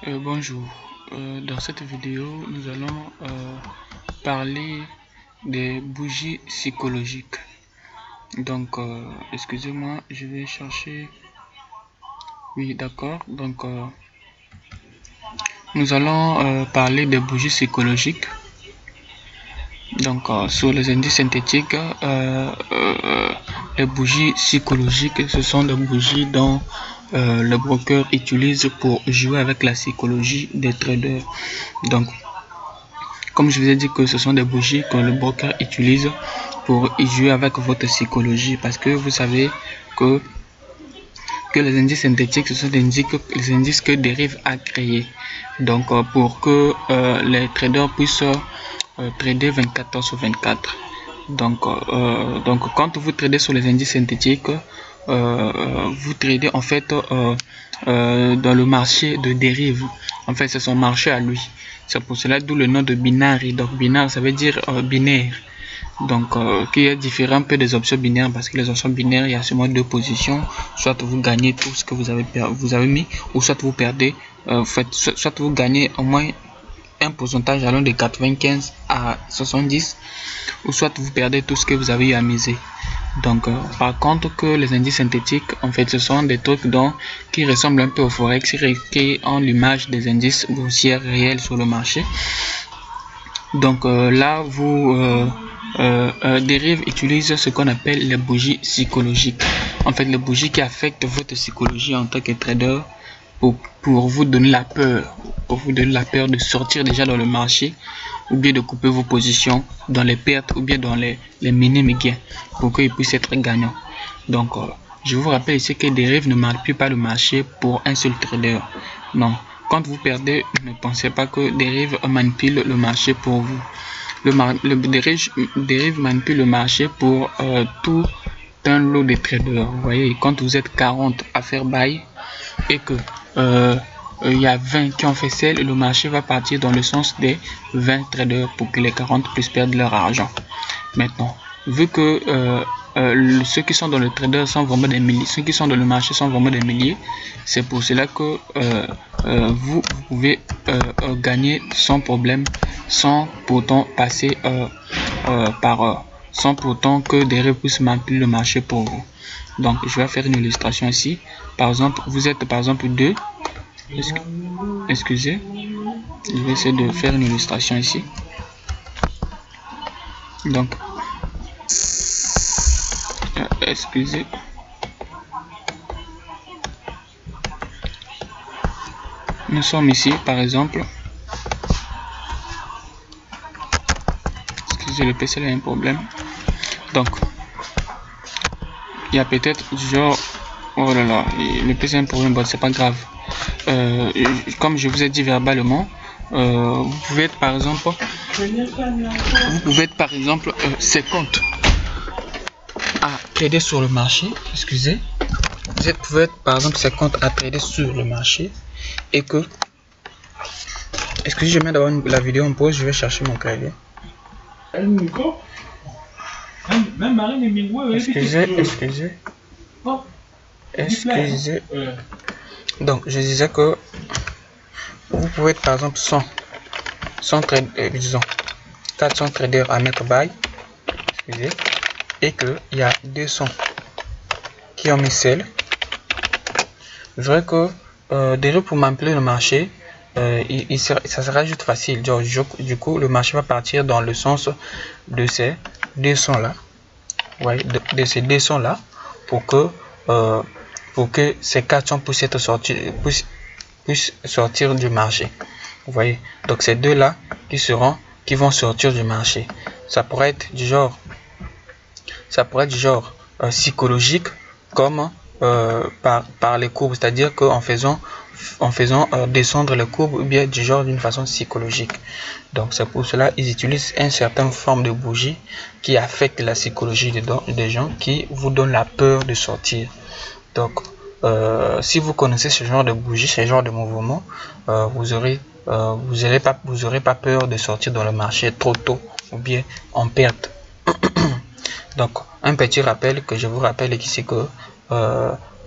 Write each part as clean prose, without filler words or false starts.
Bonjour, dans cette vidéo nous allons parler des bougies psychologiques. Donc excusez-moi, je vais chercher. Oui, d'accord. Donc nous allons parler des bougies psychologiques. Donc sur les indices synthétiques, les bougies psychologiques, ce sont des bougies dont le broker utilise pour jouer avec la psychologie des traders. Donc comme je vous ai dit que ce sont des bougies que le broker utilise pour jouer avec votre psychologie, parce que vous savez que les indices synthétiques, ce sont les indices que Derive a créés. Donc pour que les traders puissent trader 24 heures sur 24. Donc quand vous tradez sur les indices synthétiques, vous tradez en fait dans le marché de Derive. En fait, c'est son marché à lui. C'est pour cela d'où le nom de binary. Donc binaire, ça veut dire binaire. Donc qu'il y a différents peu des options binaires, parce que les options binaires, il y a seulement deux positions. Soit vous gagnez tout ce que vous avez mis, ou soit vous perdez, soit vous gagnez au moins un pourcentage allant de 95 à 70, ou soit vous perdez tout ce que vous avez eu à miser. Donc par contre que les indices synthétiques, en fait, ce sont des trucs qui ressemblent un peu au forex, qui ont l'image des indices boursiers réels sur le marché. Donc là Derive utilise ce qu'on appelle les bougies psychologiques. En fait, les bougies qui affectent votre psychologie en tant que trader pour vous donner la peur, de sortir déjà dans le marché, ou bien de couper vos positions dans les pertes, ou bien dans les minimes gains, pour qu'ils puissent être gagnants. Donc je vous rappelle ici que Derive ne manipule pas le marché pour un seul trader. Non, quand vous perdez, ne pensez pas que Derive manipule le marché pour vous. Derive manipule le marché pour tout un lot de traders. Vous voyez, quand vous êtes 40 à faire buy et que il y a 20 qui ont fait sell, le marché va partir dans le sens des 20 traders pour que les 40 puissent perdre leur argent. Maintenant, vu que ceux qui sont dans le trader sont vraiment des milliers, ceux qui sont dans le marché sont vraiment des milliers, c'est pour cela que vous pouvez gagner sans problème, sans pourtant passer sans pourtant que des puissent manipuler le marché pour vous. Donc je vais faire une illustration ici. Par exemple, vous êtes par exemple 2. Excusez, je vais essayer de faire une illustration ici. Donc excusez, nous sommes ici par exemple. Excusez, le PC a un problème. Donc il y a peut-être genre, oh là là, le PC a un problème, bon, c'est pas grave. Comme je vous ai dit verbalement, vous pouvez être par exemple 50 à trader sur le marché. Excusez, vous pouvez être par exemple 50 à trader sur le marché et que, excusez, je viens d'avoir la vidéo en pause, je vais chercher mon clavier. Excusez. Donc je disais que vous pouvez être par exemple 100 traders, disons 400 traders à mettre buy, excusez, et que il y a 200 qui ont mis sell. Je dirais que déjà pour manipuler le marché, ça sera juste facile. Du coup le marché va partir dans le sens de ces 200 là, ouais, de ces 200 là, pour que ces 400 puissent être sortis, puissent sortir du marché. Vous voyez, donc ces deux là qui vont sortir du marché. Ça pourrait être du genre psychologique, comme par les courbes, c'est-à-dire qu'en faisant descendre les courbes, ou bien du genre d'une façon psychologique. Donc c'est pour cela ils utilisent une certaine forme de bougie qui affecte la psychologie des gens, qui vous donne la peur de sortir. Donc si vous connaissez ce genre de bougie, ce genre de mouvement, vous aurez pas peur de sortir dans le marché trop tôt ou bien en perte. Donc un petit rappel que je vous rappelle ici, que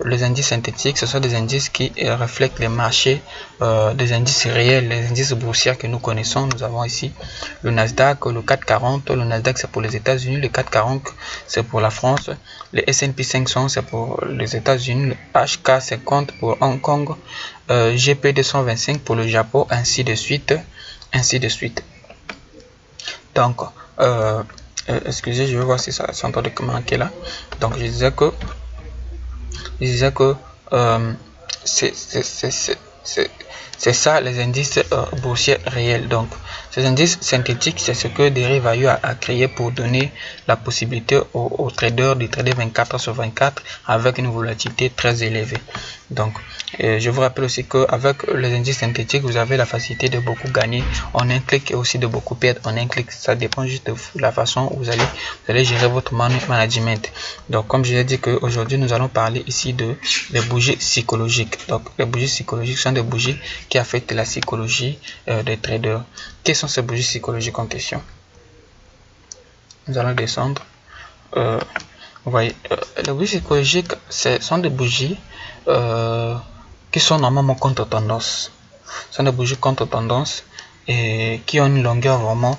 les indices synthétiques, ce sont des indices qui reflètent les marchés, des indices réels, les indices boursiers que nous connaissons. Nous avons ici le Nasdaq, le CAC 40. Le Nasdaq, c'est pour les États-Unis. Le CAC 40, c'est pour la France. Le S&P 500, c'est pour les États-Unis. Le HK 50 pour Hong Kong. GP 225 pour le Japon, ainsi de suite. Ainsi de suite. Donc, excusez, je vais voir si ça s'entend de manquer là. Donc, je disais que c'est ça les indices boursiers réels. Donc, ces indices synthétiques, c'est ce que Derivayu a créé pour donner la possibilité aux traders de trader 24/24 avec une volatilité très élevée. Donc, je vous rappelle aussi qu'avec les indices synthétiques, vous avez la facilité de beaucoup gagner en un clic et aussi de beaucoup perdre en un clic. Ça dépend juste de la façon où vous allez gérer votre management. Donc, comme je l'ai dit qu'aujourd'hui, nous allons parler ici de les bougies psychologiques. Donc, les bougies psychologiques sont des bougies qui affectent la psychologie des traders. Quelles sont ces bougies psychologiques en question? Nous allons descendre. Vous voyez, les bougies psychologiques, ce sont des bougies qui sont normalement contre tendance. Ce sont des bougies contre tendance et qui ont une longueur vraiment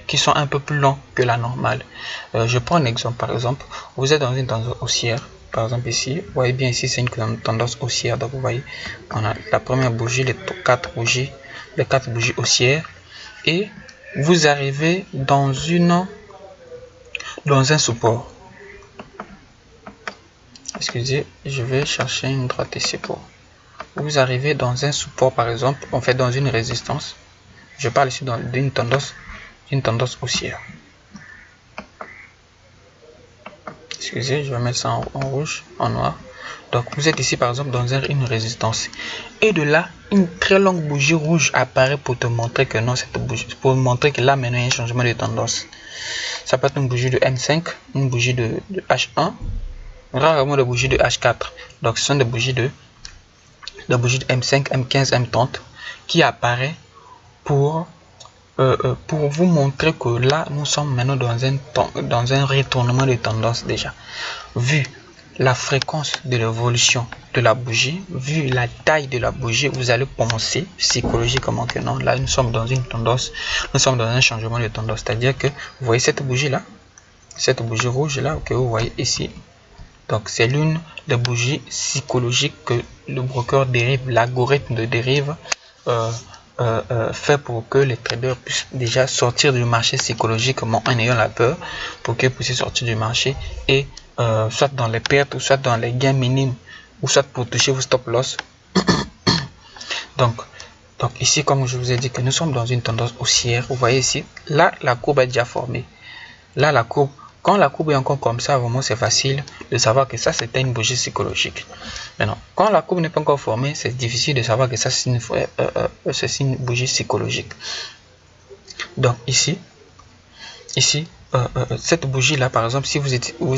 qui sont un peu plus longs que la normale. Je prends un exemple. Par exemple, vous êtes dans une tendance haussière. Par exemple ici, vous voyez bien ici, c'est une tendance haussière. Donc vous voyez, on a la première bougie, les quatre bougies haussières, et vous arrivez dans un support. Excusez, je vais chercher une droite ici pour. Vous arrivez dans un support, par exemple, on fait dans une résistance. Je parle ici d'une tendance haussière. Excusez, je vais mettre ça en rouge, en noir. Donc vous êtes ici par exemple dans une résistance. Et de là, une très longue bougie rouge apparaît pour te montrer que non, cette bougie, pour montrer que là maintenant il y a un changement de tendance. Ça peut être une bougie de M5, une bougie de H1, rarement de bougie de H4. Donc ce sont des bougies de M5, M15, M30 qui apparaît pour vous montrer que là nous sommes maintenant dans un retournement de tendance déjà. Vu la fréquence de l'évolution de la bougie, vu la taille de la bougie, vous allez penser psychologiquement que non, là nous sommes dans une tendance, nous sommes dans un changement de tendance. C'est-à-dire que vous voyez cette bougie là, cette bougie rouge là que vous voyez ici. Donc c'est l'une des bougies psychologiques que le broker dérive, l'algorithme de dérive fait pour que les traders puissent déjà sortir du marché psychologiquement en ayant la peur, pour qu'ils puissent sortir du marché et soit dans les pertes ou soit dans les gains minimes ou soit pour toucher vos stop loss. donc ici, comme je vous ai dit que nous sommes dans une tendance haussière, vous voyez ici, là la courbe est déjà formée. Là la courbe, quand la courbe est encore comme ça, vraiment c'est facile de savoir que ça c'était une bougie psychologique. Maintenant, quand la courbe n'est pas encore formée, c'est difficile de savoir que ça c'est une bougie psychologique. Donc ici, cette bougie là par exemple, si vous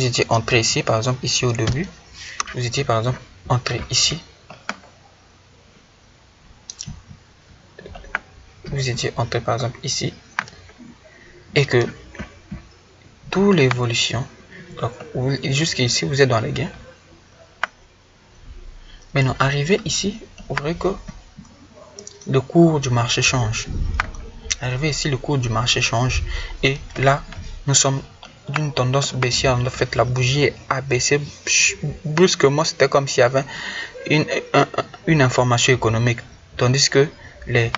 étiez entré ici par exemple, ici au début, vous étiez par exemple entré ici, vous étiez entré par exemple ici, et que toute l'évolution, jusqu'ici vous êtes dans les gains. Maintenant, arrivé ici, vous verrez que le cours du marché change. Arrivé ici, le cours du marché change, et là nous sommes d'une tendance baissière. En fait, la bougie a baissé brusquement. C'était comme s'il y avait une information économique, tandis que les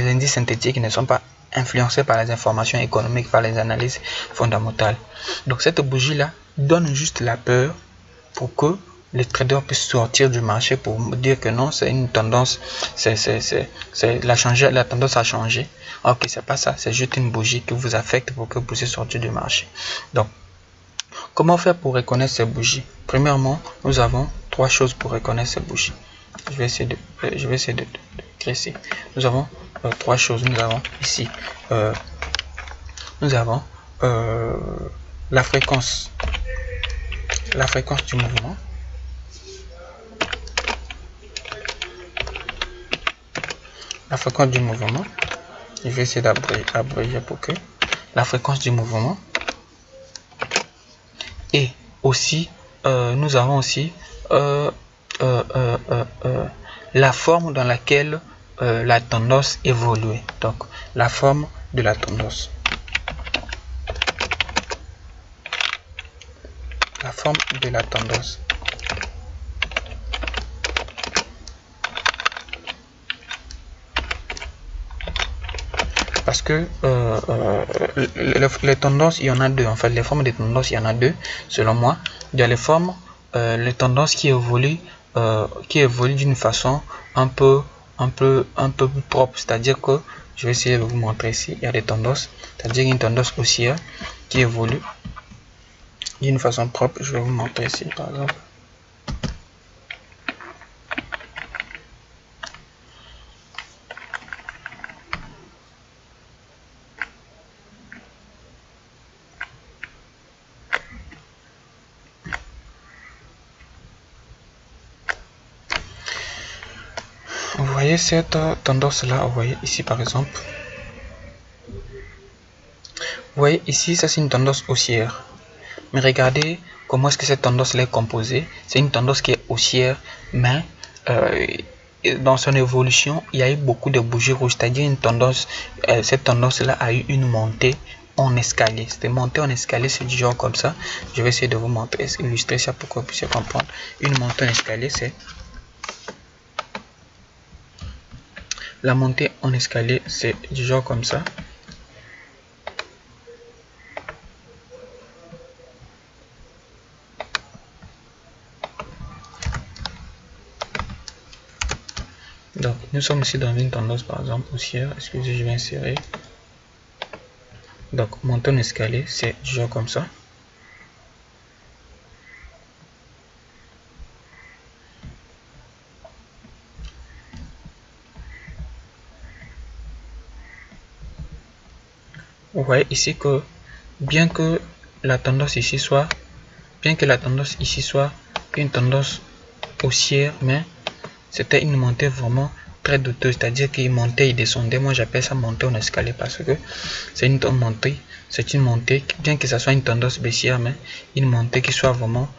indices synthétiques ne sont pas influencés par les informations économiques, par les analyses fondamentales. Donc cette bougie là donne juste la peur pour que les traders puissent sortir du marché, pour dire que non, c'est une tendance, la tendance a changé. Ok, c'est pas ça, c'est juste une bougie qui vous affecte pour que vous puissiez sortir du marché. Donc comment faire pour reconnaître ces bougies? Premièrement, nous avons trois choses pour reconnaître ces bougies. Je vais essayer de créer. Nous avons trois choses. Nous avons ici la fréquence du mouvement. La fréquence du mouvement. Je vais essayer d'abréger pour que la fréquence du mouvement, et aussi nous avons aussi la forme dans laquelle la tendance évolue. Donc, la forme de la tendance. La forme de la tendance. Parce que les tendances, il y en a deux. En fait, les formes de tendances, il y en a deux. Selon moi, il y a les formes, les tendances qui évoluent d'une façon un peu plus propre. C'est-à-dire que, je vais essayer de vous montrer ici, il y a des tendances, c'est-à-dire une tendance haussière qui évolue d'une façon propre. Je vais vous montrer ici, par exemple. Vous voyez cette tendance là, vous voyez ici par exemple. Vous voyez ici, ça c'est une tendance haussière. Mais regardez comment est-ce que cette tendance là est composée. C'est une tendance qui est haussière, mais dans son évolution, il y a eu beaucoup de bougies rouges. C'est-à-dire une tendance, cette tendance là a eu une montée en escalier. C'était montée en escalier, c'est du genre comme ça. Je vais essayer de vous montrer, illustrer ça pour que vous puissiez comprendre. Une montée en escalier, c'est la montée en escalier, c'est du genre comme ça. Donc, nous sommes ici dans une tendance, par exemple, haussière. Excusez, je vais insérer. Donc, montée en escalier, c'est du genre comme ça. Vous voyez ici que bien que la tendance ici soit une tendance haussière, mais c'était une montée vraiment très douteuse, c'est-à-dire qu'il montait, il descendait. Moi j'appelle ça montée en escalier parce que c'est une montée, bien que ça soit une tendance baissière, mais une montée qui soit vraiment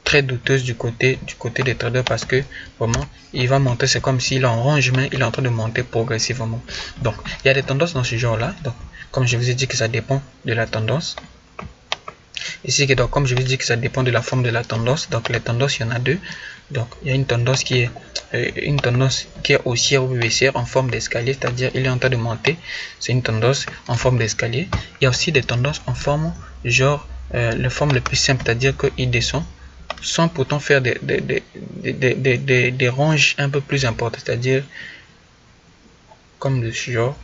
très douteuse du côté des traders, parce que vraiment il va monter, c'est comme s'il est en ronge, mais il est en train de monter progressivement. Donc il y a des tendances dans ce genre là. Donc comme je vous ai dit que ça dépend de la tendance ici, donc comme je vous ai dit que ça dépend de la forme de la tendance. Donc les tendances, il y en a deux. Donc il y a une tendance qui est haussière ou baissière en forme d'escalier, c'est-à-dire il est en train de monter, c'est une tendance en forme d'escalier. Il y a aussi des tendances en forme genre la forme le plus simple, c'est-à-dire qu'il descend sans pourtant faire des ronges un peu plus importantes, c'est-à-dire comme de ce genre.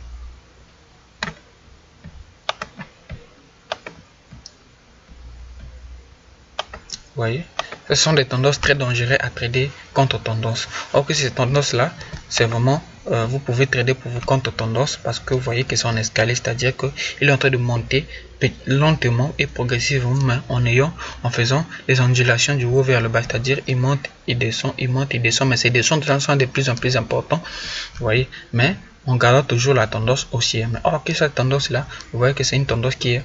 Vous voyez, ce sont des tendances très dangereuses à trader contre tendance. Or que ces tendances là, c'est vraiment vous pouvez trader pour vos contre tendances, parce que vous voyez que c'est en escalier, c'est-à-dire que il est en train de monter lentement et progressivement, mais en faisant des ondulations du haut vers le bas, c'est-à-dire il monte, il descend, il monte, il descend, mais ces descentes sont de plus en plus importants. Vous voyez, mais on garde toujours la tendance haussière. Mais or que cette tendance là, vous voyez que c'est une tendance qui est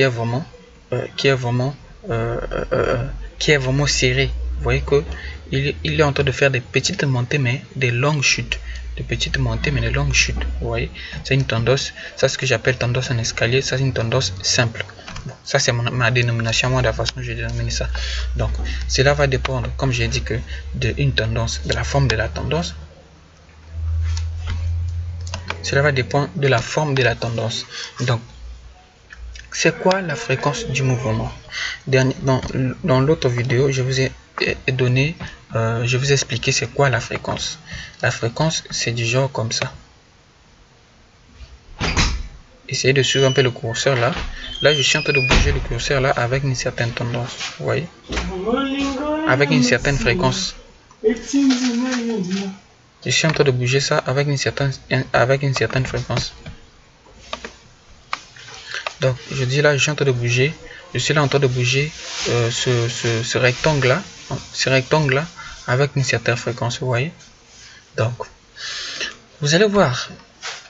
vraiment serré. Vous voyez que il est en train de faire des petites montées mais des longues chutes, vous voyez, c'est une tendance, ça c'est ce que j'appelle tendance en escalier. Ça c'est une tendance simple. Bon, ça c'est ma dénomination, moi, de la façon dont je dénomine ça. Donc cela va dépendre, comme j'ai dit, que de une tendance, de la forme de la tendance. Cela va dépendre de la forme de la tendance. Donc c'est quoi la fréquence du mouvement? Dans l'autre vidéo, je vous ai donné, je vous ai expliqué c'est quoi la fréquence. La fréquence, c'est du genre comme ça. Essayez de suivre un peu le curseur là. Là, je suis en train de bouger le curseur là avec une certaine tendance. Vous voyez? Avec une certaine fréquence. Je suis en train de bouger ça avec une certaine fréquence. Donc je dis là, je suis en train de bouger, ce rectangle là, avec une certaine fréquence, vous voyez. Donc vous allez voir,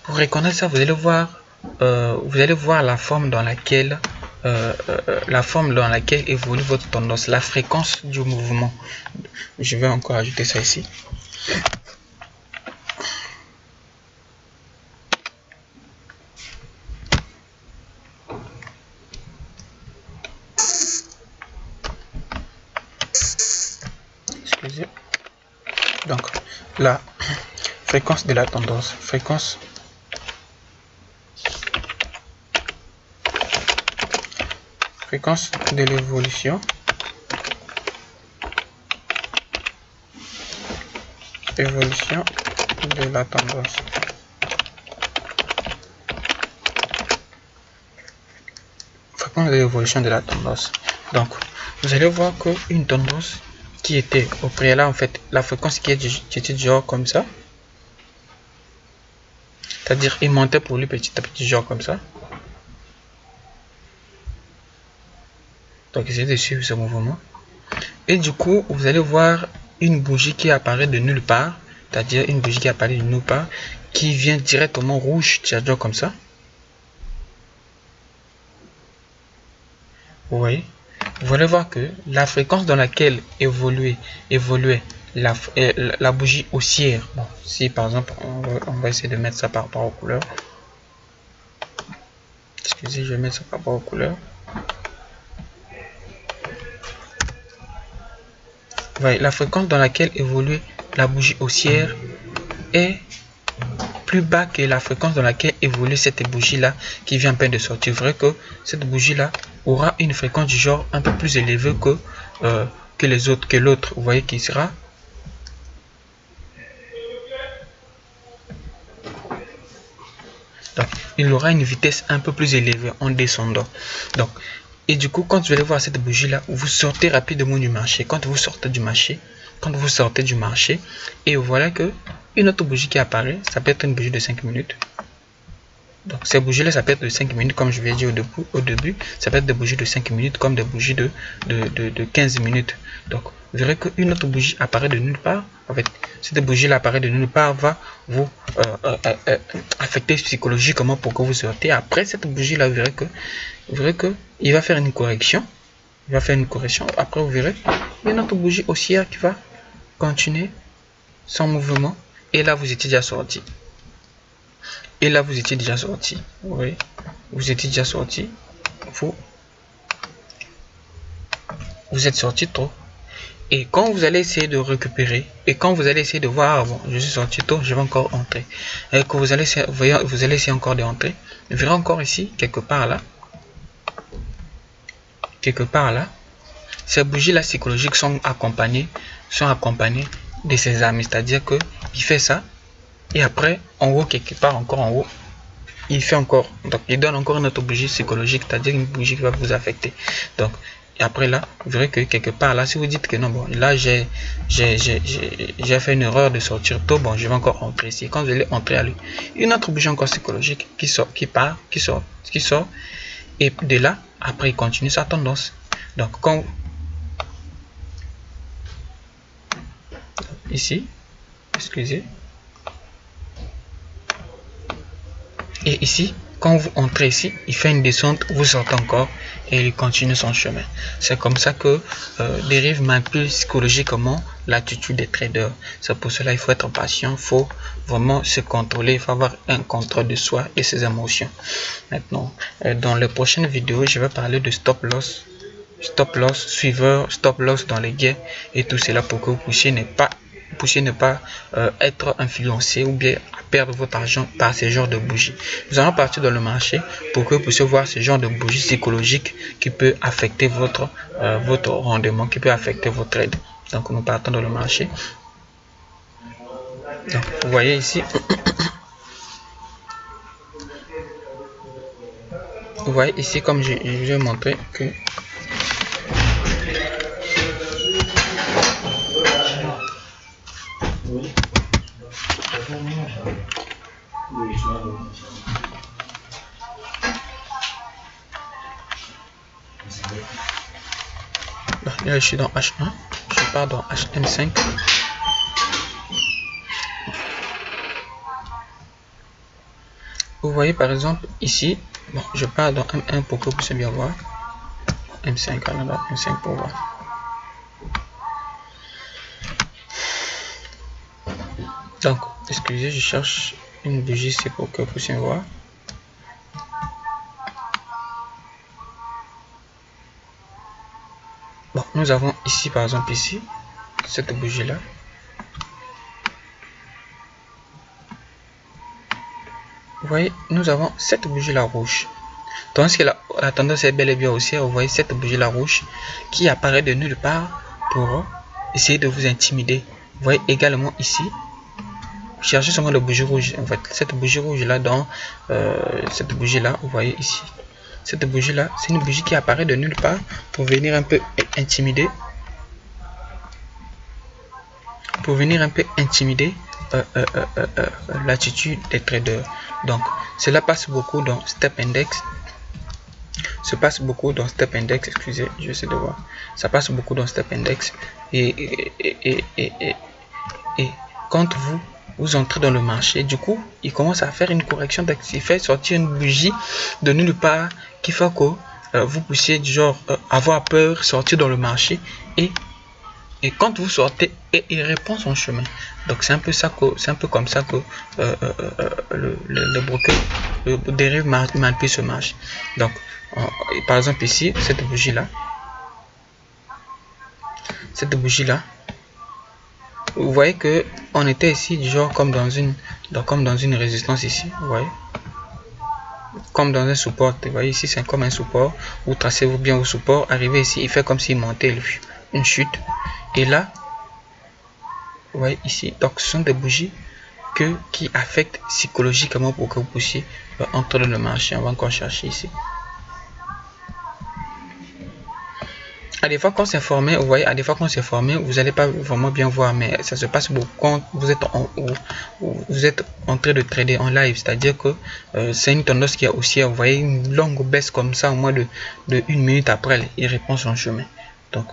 pour reconnaître ça, vous allez voir la forme dans laquelle la forme dans laquelle évolue votre tendance, la fréquence du mouvement. Je vais encore ajouter ça ici. Excusez. Donc, la fréquence de la tendance, fréquence de l'évolution, de la tendance. Fréquence de l'évolution de la tendance. Donc, vous allez voir qu'une tendance qui était au préalable, en fait, la fréquence qui était du genre comme ça, c'est-à-dire il montait pour lui petit à petit, genre comme ça. Donc, essayez de suivre ce mouvement. Et du coup, vous allez voir une bougie qui apparaît de nulle part, c'est-à-dire une bougie qui apparaît de nulle part, qui vient directement rouge, genre comme ça. Vous voyez? Vous allez voir que la fréquence dans laquelle évoluait la bougie haussière. Bon, si par exemple, on va essayer de mettre ça par rapport aux couleurs. Excusez, je vais mettre ça par rapport aux couleurs. Vous voyez, la fréquence dans laquelle évolue la bougie haussière est plus bas que la fréquence dans laquelle évolue cette bougie là qui vient à peine de sortir. Vrai que cette bougie là aura une fréquence du genre un peu plus élevée que les autres, que l'autre. Vous voyez qui sera donc il aura une vitesse un peu plus élevée en descendant. Donc et du coup, quand vous allez voir cette bougie là, vous sortez rapidement du marché. Quand vous sortez du marché, et voilà que une autre bougie qui apparaît, ça peut être une bougie de 5 minutes. Donc ces bougies là, ça peut être de 5 minutes, comme je l'ai dit au début, ça peut être des bougies de 5 minutes comme des bougies de 15 minutes. Donc vous verrez qu'une autre bougie apparaît de nulle part. En fait, cette bougie là apparaît de nulle part, va vous affecter psychologiquement pour que vous sortez. Après cette bougie là, vous verrez que il va faire une correction. Après vous verrez une autre bougie haussière qui va continuer son mouvement. Et là vous étiez déjà sorti. Oui, vous étiez déjà sorti. Vous êtes sorti trop. Et quand vous allez essayer de récupérer, et quand vous allez essayer de voir, bon, je suis sorti tôt, je vais encore entrer. Et que vous allez essayer encore d'entrer, vous verrez encore ici, quelque part là, ces bougies là psychologiques sont accompagnées de ses amis. C'est-à-dire que il fait ça, et après, en haut, quelque part, encore en haut, il fait encore, donc il donne encore une autre bougie psychologique, c'est-à-dire une bougie qui va vous affecter. Donc, et après là, vous verrez que quelque part là, si vous dites que non, bon, là j'ai fait une erreur de sortir tôt, bon, je vais encore entrer ici. Quand vous allez entrer à lui, une autre bougie encore psychologique qui sort, et de là, après il continue sa tendance. Donc, quand ici, excusez. Et ici, quand vous entrez ici, il fait une descente, vous sortez encore et il continue son chemin. C'est comme ça que dérive manipule psychologiquement l'attitude des traders. C'est pour cela qu'il faut être patient, il faut vraiment se contrôler, il faut avoir un contrôle de soi et ses émotions. Maintenant, dans les prochaines vidéos, je vais parler de stop loss, suiveur, stop loss dans les gains et tout cela pour que vous puissiez ne pas être influencé ou bien perdre votre argent par ce genre de bougies. Nous allons partir dans le marché pour que vous puissiez voir ce genre de bougie psychologique qui peut affecter votre rendement, qui peut affecter votre trade. Donc nous partons dans le marché. Donc, vous voyez ici, comme je vais montrer que là, je suis dans H1, je pars dans HM5. Vous voyez par exemple ici, bon, je pars dans M1 pour que vous puissiez bien voir. M5, Canada M5 pour voir. Donc, excusez, je cherche une bougie, c'est pour que vous puissiez voir. Bon, nous avons ici, par exemple, ici, cette bougie-là. Vous voyez, nous avons cette bougie-là rouge. Tandis que la tendance est bel et bien haussière, vous voyez cette bougie-là rouge qui apparaît de nulle part pour essayer de vous intimider. Vous voyez également ici, cherchez seulement la bougie rouge. En fait, cette bougie rouge-là, dans cette bougie-là, vous voyez ici. Cette bougie-là, c'est une bougie qui apparaît de nulle part pour venir un peu intimider. Pour venir un peu intimider l'attitude des traders. Donc, cela passe beaucoup dans Step Index. Excusez, je vais essayer de voir. Ça passe beaucoup dans Step Index. Et quand vous entrez dans le marché, du coup, il commence à faire une correction d'actifs, il fait sortir une bougie de nulle part qui fait que vous puissiez du genre avoir peur, sortir dans le marché et quand vous sortez, il répond son chemin. Donc c'est un peu ça que c'est un peu comme ça que le broker dérive manipule ce marché. Donc par exemple ici, cette bougie là, vous voyez que on était ici du genre comme dans une résistance ici, vous voyez, comme dans un support. Vous voyez ici c'est comme un support. Vous tracez-vous bien au support, arrivez ici, il fait comme s'il montait une chute. Et là, vous voyez ici, donc ce sont des bougies qui affectent psychologiquement pour que vous puissiez entrer dans le marché. On va encore chercher ici. À des fois qu'on s'est formé, vous voyez, à des fois qu'on s'est formé, vous n'allez pas vraiment bien voir, mais ça se passe beaucoup quand vous êtes en train de trader en live, c'est-à-dire que c'est une tendance qui est haussière. Vous voyez une longue baisse comme ça, au moins de 1 minute après, il répond son chemin. Donc,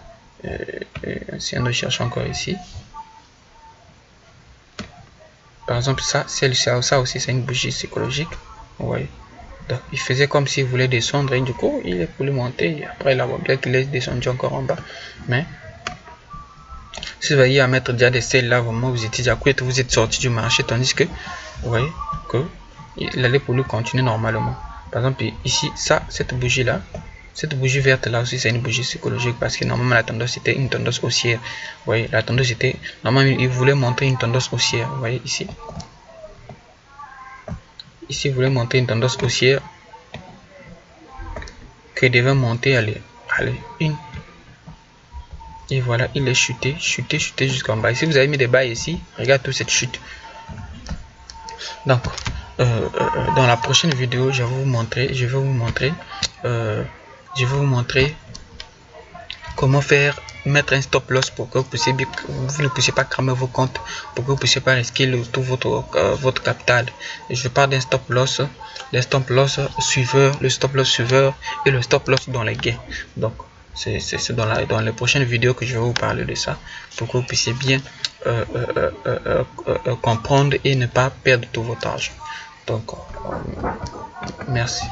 si on cherche encore ici, par exemple ça aussi c'est une bougie psychologique, vous voyez. Donc il faisait comme s'il voulait descendre et du coup il voulait monter et après là il est descendu encore en bas. Mais si vous voyez à mettre déjà des selles là, vraiment vous étiez déjà court, vous êtes sorti du marché, tandis que vous voyez que il allait pour lui continuer normalement. Par exemple ici cette bougie là, cette bougie verte là aussi c'est une bougie psychologique parce que normalement la tendance était une tendance haussière. Vous voyez, la tendance était normalement il voulait montrer une tendance haussière. Vous voyez ici. Ici vous voulez montrer une tendance haussière qui devait monter, allez, une. Et voilà, il est chuté jusqu'en bas. Ici vous avez mis des bas ici, regarde toute cette chute. Donc dans la prochaine vidéo je vais vous montrer comment mettre un stop loss pour que vous ne puissiez pas cramer vos comptes, pour que vous ne puissiez pas risquer tout votre capital. Et je parle d'un stop loss, le stop loss suiveur et le stop loss dans les gains. Donc c'est dans les prochaines vidéos que je vais vous parler de ça, pour que vous puissiez bien comprendre et ne pas perdre tout votre argent. Donc merci.